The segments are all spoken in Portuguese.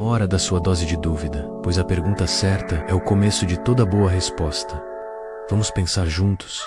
Hora da sua dose de dúvida, pois a pergunta certa é o começo de toda boa resposta. Vamos pensar juntos?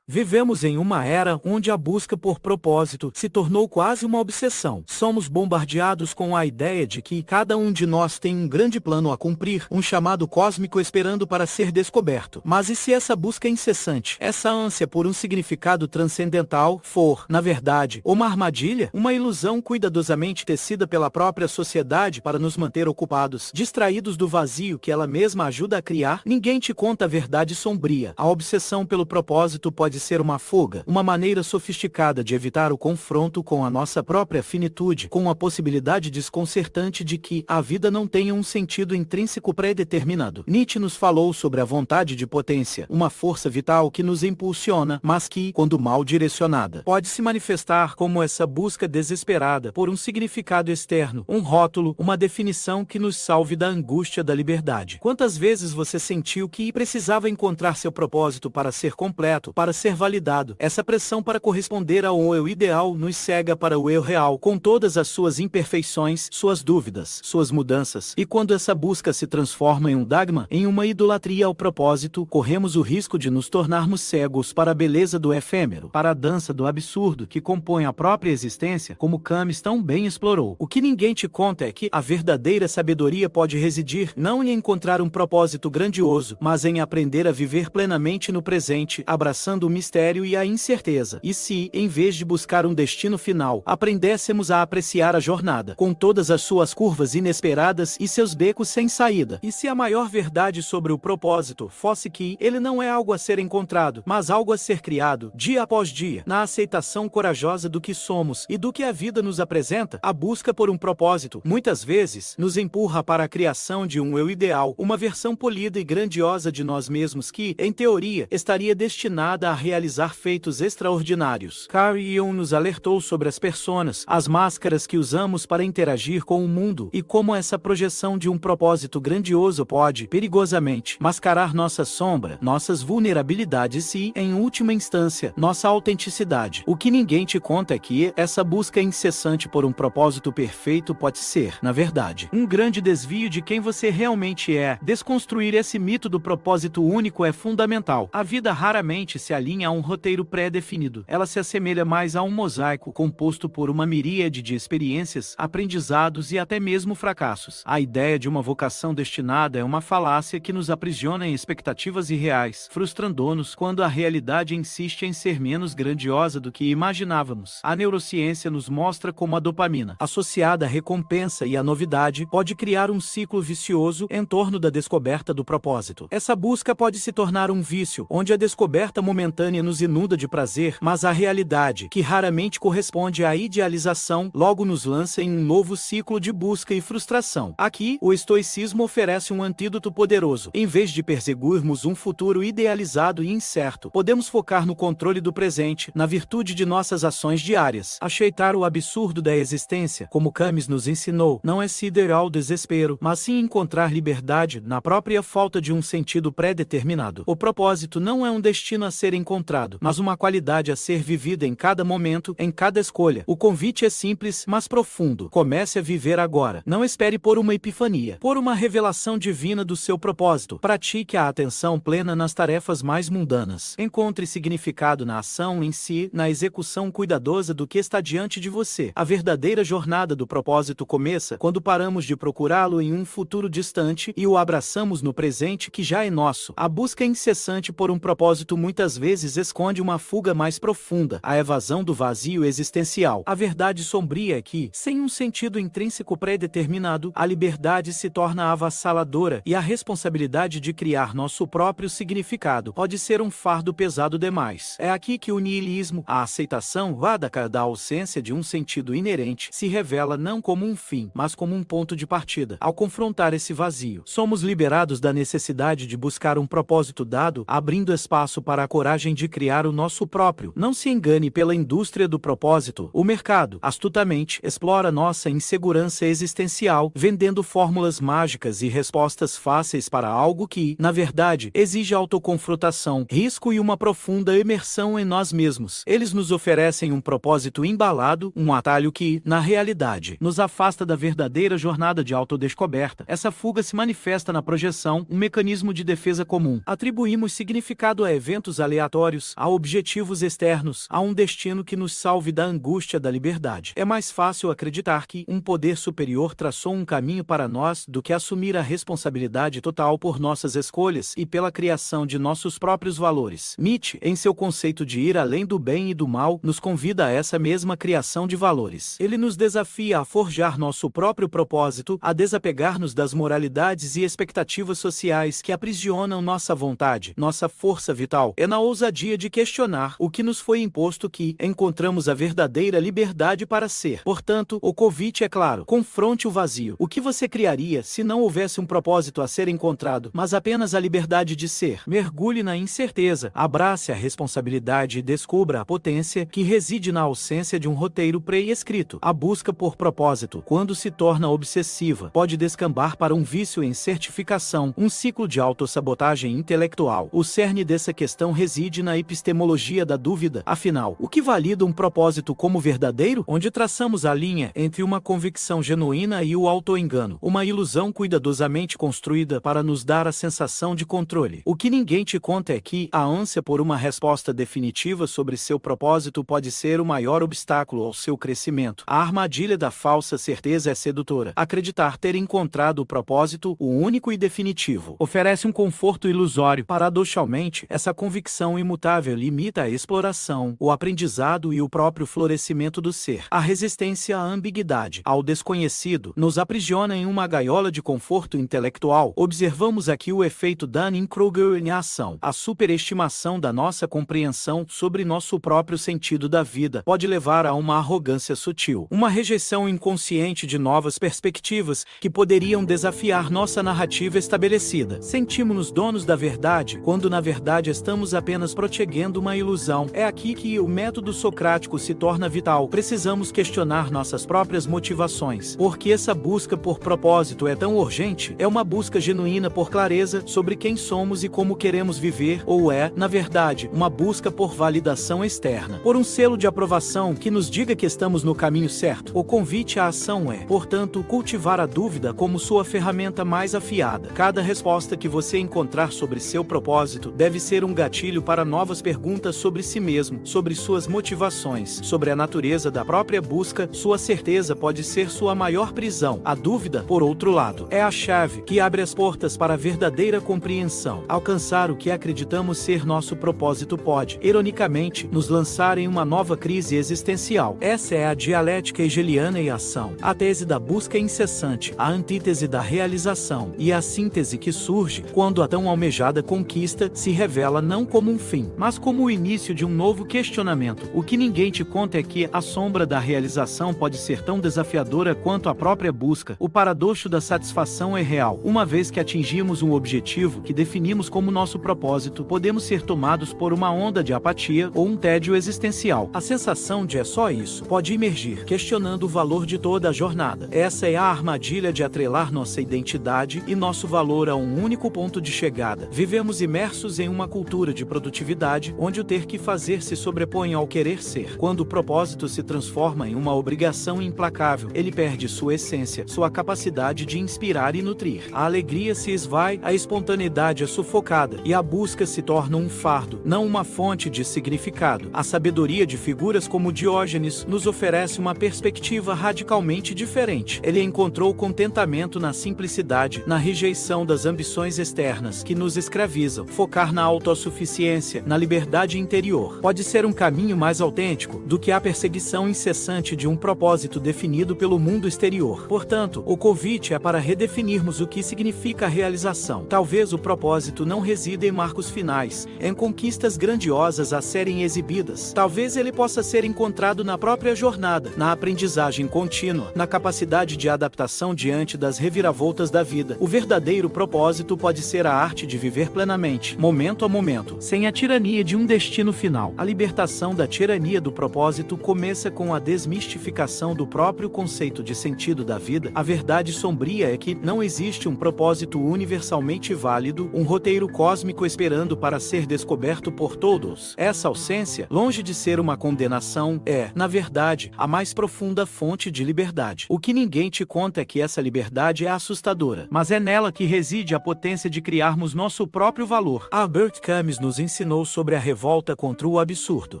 Vivemos em uma era onde a busca por propósito se tornou quase uma obsessão. Somos bombardeados com a ideia de que cada um de nós tem um grande plano a cumprir, um chamado cósmico esperando para ser descoberto. Mas e se essa busca incessante, essa ânsia por um significado transcendental, for, na verdade, uma armadilha, uma ilusão cuidadosamente tecida pela própria sociedade para nos manter ocupados, distraídos do vazio que ela mesma ajuda a criar? Ninguém te conta a verdade sombria. A obsessão pelo propósito pode ser uma fuga, uma maneira sofisticada de evitar o confronto com a nossa própria finitude, com a possibilidade desconcertante de que a vida não tenha um sentido intrínseco pré-determinado. Nietzsche nos falou sobre a vontade de potência, uma força vital que nos impulsiona, mas que, quando mal direcionada, pode se manifestar como essa busca desesperada por um significado externo, um rótulo, uma definição que nos salve da angústia da liberdade. Quantas vezes você sentiu que precisava encontrar seu propósito para ser completo, para ser validado? Essa pressão para corresponder ao eu ideal nos cega para o eu real, com todas as suas imperfeições, suas dúvidas, suas mudanças. E quando essa busca se transforma em um dogma, em uma idolatria ao propósito, corremos o risco de nos tornarmos cegos para a beleza do efêmero, para a dança do absurdo que compõe a própria existência, como Camus tão bem explorou. O que ninguém te conta é que a verdadeira sabedoria pode residir não em encontrar um propósito grandioso, mas em aprender a viver plenamente no presente, abraçando o mistério e a incerteza. E se, em vez de buscar um destino final, aprendêssemos a apreciar a jornada, com todas as suas curvas inesperadas e seus becos sem saída? E se a maior verdade sobre o propósito fosse que ele não é algo a ser encontrado, mas algo a ser criado, dia após dia, na aceitação corajosa do que somos e do que a vida nos apresenta? A busca por um propósito, muitas vezes, nos empurra para a criação de um eu ideal, uma versão polida e grandiosa de nós mesmos que, em teoria, estaria destinada a realizar feitos extraordinários. Carl Jung nos alertou sobre as personas, as máscaras que usamos para interagir com o mundo e como essa projeção de um propósito grandioso pode, perigosamente, mascarar nossa sombra, nossas vulnerabilidades e, em última instância, nossa autenticidade. O que ninguém te conta é que essa busca incessante por um propósito perfeito pode ser, na verdade, um grande desvio de quem você realmente é. Desconstruir esse mito do propósito único é fundamental. A vida raramente se alinha a um roteiro pré-definido. Ela se assemelha mais a um mosaico composto por uma miríade de experiências, aprendizados e até mesmo fracassos. A ideia de uma vocação destinada é uma falácia que nos aprisiona em expectativas irreais, frustrando-nos quando a realidade insiste em ser menos grandiosa do que imaginávamos. A neurociência nos mostra como a dopamina, associada à recompensa e à novidade, pode criar um ciclo vicioso em torno da descoberta do propósito. Essa busca pode se tornar um vício, onde a descoberta momentânea nos inunda de prazer, mas a realidade, que raramente corresponde à idealização, logo nos lança em um novo ciclo de busca e frustração. Aqui, o estoicismo oferece um antídoto poderoso. Em vez de perseguirmos um futuro idealizado e incerto, podemos focar no controle do presente, na virtude de nossas ações diárias. Aceitar o absurdo da existência, como Camus nos ensinou, não é ceder ao desespero, mas sim encontrar liberdade na própria falta de um sentido pré-determinado. O propósito não é um destino a ser encontrado, mas uma qualidade a ser vivida em cada momento, em cada escolha. O convite é simples, mas profundo. Comece a viver agora. Não espere por uma epifania, por uma revelação divina do seu propósito. Pratique a atenção plena nas tarefas mais mundanas. Encontre significado na ação em si, na execução cuidadosa do que está diante de você. A verdadeira jornada do propósito começa quando paramos de procurá-lo em um futuro distante e o abraçamos no presente que já é nosso. A busca incessante por um propósito muitas vezes esconde uma fuga mais profunda, a evasão do vazio existencial. A verdade sombria é que, sem um sentido intrínseco pré-determinado, a liberdade se torna avassaladora e a responsabilidade de criar nosso próprio significado pode ser um fardo pesado demais. É aqui que o niilismo, a aceitação vádaca da ausência de um sentido inerente, se revela não como um fim, mas como um ponto de partida. Ao confrontar esse vazio, somos liberados da necessidade de buscar um propósito dado, abrindo espaço para a coragem coragem de criar o nosso próprio. Não se engane pela indústria do propósito. O mercado, astutamente, explora nossa insegurança existencial, vendendo fórmulas mágicas e respostas fáceis para algo que, na verdade, exige autoconfrontação, risco e uma profunda imersão em nós mesmos. Eles nos oferecem um propósito embalado, um atalho que, na realidade, nos afasta da verdadeira jornada de autodescoberta. Essa fuga se manifesta na projeção, um mecanismo de defesa comum. Atribuímos significado a eventos aleatórios, a objetivos externos, a um destino que nos salve da angústia da liberdade. É mais fácil acreditar que um poder superior traçou um caminho para nós do que assumir a responsabilidade total por nossas escolhas e pela criação de nossos próprios valores. Nietzsche, em seu conceito de ir além do bem e do mal, nos convida a essa mesma criação de valores. Ele nos desafia a forjar nosso próprio propósito, a desapegar-nos das moralidades e expectativas sociais que aprisionam nossa vontade, nossa força vital. É na ousadia de questionar o que nos foi imposto que encontramos a verdadeira liberdade para ser. Portanto, o convite é claro: confronte o vazio. O que você criaria se não houvesse um propósito a ser encontrado, mas apenas a liberdade de ser? Mergulhe na incerteza, abrace a responsabilidade e descubra a potência que reside na ausência de um roteiro pré-escrito. A busca por propósito, quando se torna obsessiva, pode descambar para um vício em certificação, um ciclo de autossabotagem intelectual. O cerne dessa questão reside na epistemologia da dúvida. Afinal, o que valida um propósito como verdadeiro? Onde traçamos a linha entre uma convicção genuína e o autoengano, uma ilusão cuidadosamente construída para nos dar a sensação de controle. O que ninguém te conta é que a ânsia por uma resposta definitiva sobre seu propósito pode ser o maior obstáculo ao seu crescimento. A armadilha da falsa certeza é sedutora. Acreditar ter encontrado o propósito, o único e definitivo, oferece um conforto ilusório. Paradoxalmente, essa convicção imutável limita a exploração, o aprendizado e o próprio florescimento do ser. A resistência à ambiguidade, ao desconhecido, nos aprisiona em uma gaiola de conforto intelectual. Observamos aqui o efeito Dunning-Kruger em ação. A superestimação da nossa compreensão sobre nosso próprio sentido da vida pode levar a uma arrogância sutil, uma rejeição inconsciente de novas perspectivas que poderiam desafiar nossa narrativa estabelecida. Sentimos-nos donos da verdade, quando na verdade estamos apenas protegendo uma ilusão. É aqui que o método socrático se torna vital. Precisamos questionar nossas próprias motivações. Por que essa busca por propósito é tão urgente? É uma busca genuína por clareza sobre quem somos e como queremos viver, ou é, na verdade, uma busca por validação externa, por um selo de aprovação que nos diga que estamos no caminho certo? O convite à ação é, portanto, cultivar a dúvida como sua ferramenta mais afiada. Cada resposta que você encontrar sobre seu propósito deve ser um gatilho para novas perguntas sobre si mesmo, sobre suas motivações, sobre a natureza da própria busca. Sua certeza pode ser sua maior prisão. A dúvida, por outro lado, é a chave que abre as portas para a verdadeira compreensão. Alcançar o que acreditamos ser nosso propósito pode, ironicamente, nos lançar em uma nova crise existencial. Essa é a dialética hegeliana em ação, a tese da busca incessante, a antítese da realização, e a síntese que surge quando a tão almejada conquista se revela não como um fim, mas como o início de um novo questionamento. O que ninguém te conta é que a sombra da realização pode ser tão desafiadora quanto a própria busca. O paradoxo da satisfação é real. Uma vez que atingimos um objetivo que definimos como nosso propósito, podemos ser tomados por uma onda de apatia ou um tédio existencial. A sensação de é só isso pode emergir, questionando o valor de toda a jornada. Essa é a armadilha de atrelar nossa identidade e nosso valor a um único ponto de chegada. Vivemos imersos em uma cultura de produtividade, onde o ter que fazer se sobrepõe ao querer ser. Quando o propósito se transforma em uma obrigação implacável, ele perde sua essência, sua capacidade de inspirar e nutrir. A alegria se esvai, a espontaneidade é sufocada, e a busca se torna um fardo, não uma fonte de significado. A sabedoria de figuras como Diógenes nos oferece uma perspectiva radicalmente diferente. Ele encontrou contentamento na simplicidade, na rejeição das ambições externas que nos escravizam. Focar na autossuficiência, na liberdade interior, pode ser um caminho mais autêntico do que a perseguição incessante de um propósito definido pelo mundo exterior. Portanto, o convite é para redefinirmos o que significa a realização. Talvez o propósito não resida em marcos finais, em conquistas grandiosas a serem exibidas. Talvez ele possa ser encontrado na própria jornada, na aprendizagem contínua, na capacidade de adaptação diante das reviravoltas da vida. O verdadeiro propósito pode ser a arte de viver plenamente, momento a momento, sem a tirania de um destino final. A libertação da tirania do propósito começa com a desmistificação do próprio conceito de sentido da vida. A verdade sombria é que não existe um propósito universalmente válido, um roteiro cósmico esperando para ser descoberto por todos. Essa ausência, longe de ser uma condenação, é, na verdade, a mais profunda fonte de liberdade. O que ninguém te conta é que essa liberdade é assustadora, mas é nela que reside a potência de criarmos nosso próprio valor. Albert Camus nos ensinou sobre a revolta contra o absurdo.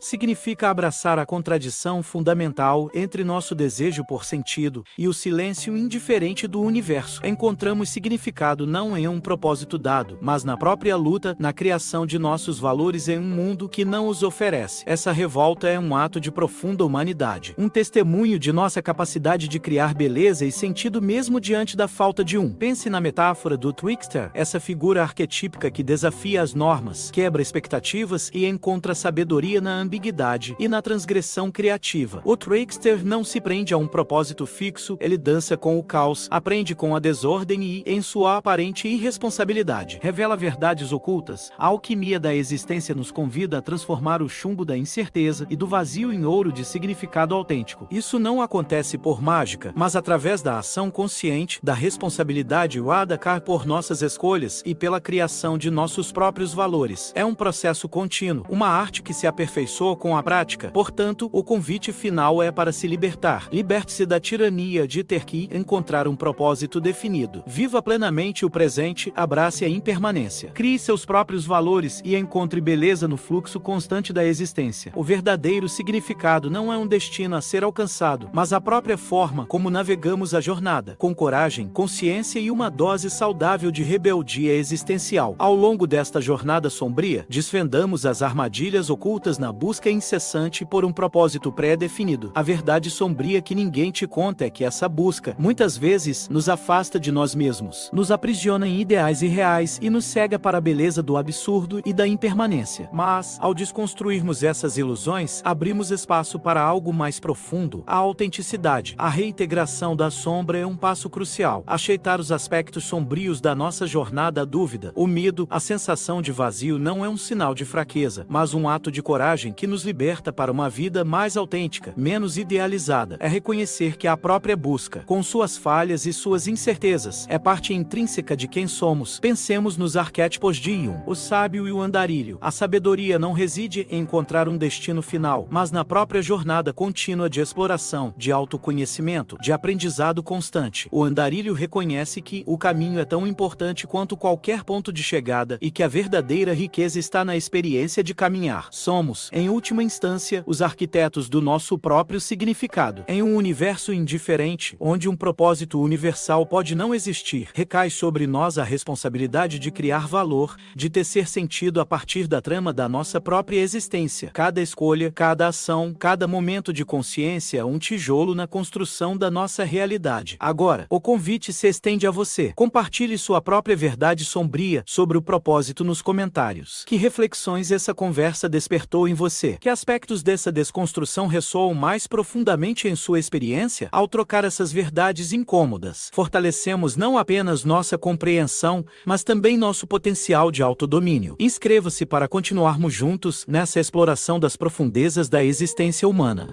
Significa abraçar a contradição fundamental entre nosso desejo por sentido e o silêncio indiferente do universo. Encontramos significado não em um propósito dado, mas na própria luta, na criação de nossos valores em um mundo que não os oferece. Essa revolta é um ato de profunda humanidade, um testemunho de nossa capacidade de criar beleza e sentido mesmo diante da falta de um. Pense na metáfora do trickster, essa figura arquetípica que desafia as normas, quebra expectativas e encontra sabedoria na ambiguidade e na transgressão criativa. O trickster não se prende a um propósito fixo, ele dança com o caos, aprende com a desordem e, em sua aparente irresponsabilidade, revela verdades ocultas. A alquimia da existência nos convida a transformar o chumbo da incerteza e do vazio em ouro de significado autêntico. Isso não acontece por mágica, mas através da ação consciente, da responsabilidade Wadakar por nossas escolhas e pela criação de nossos próprios valores. É um processo contínuo, uma arte que se aperfeiçoa com a prática. Portanto, o convite final é para se libertar. Liberte-se da tirania de ter que encontrar um propósito definido. Viva plenamente o presente, abrace a impermanência. Crie seus próprios valores e encontre beleza no fluxo constante da existência. O verdadeiro significado não é um destino a ser alcançado, mas a própria forma como navegamos a jornada, com coragem, consciência e uma dose saudável de rebeldia existencial. Ao longo desta jornada sombria, desvendamos as armadilhas ocultas na busca incessante por um propósito pré-definido. A verdade sombria que ninguém te conta é que essa busca, muitas vezes, nos afasta de nós mesmos, nos aprisiona em ideais irreais e nos cega para a beleza do absurdo e da impermanência. Mas, ao desconstruirmos essas ilusões, abrimos espaço para algo mais profundo, a autenticidade. A reintegração da sombra é um passo crucial. Aceitar os aspectos sombrios da nossa jornada à dúvida, o medo, a sensação de vazio não é um sinal de fraqueza, mas um ato de coragem que nos liberta para uma vida mais autêntica, menos idealizada. É reconhecer que a própria busca, com suas falhas e suas incertezas, é parte intrínseca de quem somos. Pensemos nos arquétipos de Jung, o sábio e o andarilho. A sabedoria não reside em encontrar um destino final, mas na própria jornada contínua de exploração, de autoconhecimento, de aprendizado constante. O andarilho reconhece que o caminho é tão importante quanto qualquer ponto de chegada e que a verdadeira riqueza está na experiência de caminhar. Somos, em última instância, os arquitetos do nosso próprio significado. Em um universo indiferente, onde um propósito universal pode não existir, recai sobre nós a responsabilidade de criar valor, de tecer sentido a partir da trama da nossa própria existência. Cada escolha, cada ação, cada momento de consciência é um tijolo na construção da nossa realidade. Agora, o convite se estende a você. Compartilhe sua própria verdade sombria sobre o propósito nos comentários. Que reflexões essa conversa despertou em você? Que aspectos dessa desconstrução ressoam mais profundamente em sua experiência? Ao trocar essas verdades incômodas, fortalecemos não apenas nossa compreensão, mas também nosso potencial de autodomínio. Inscreva-se para continuarmos juntos nessa exploração das profundezas da existência humana.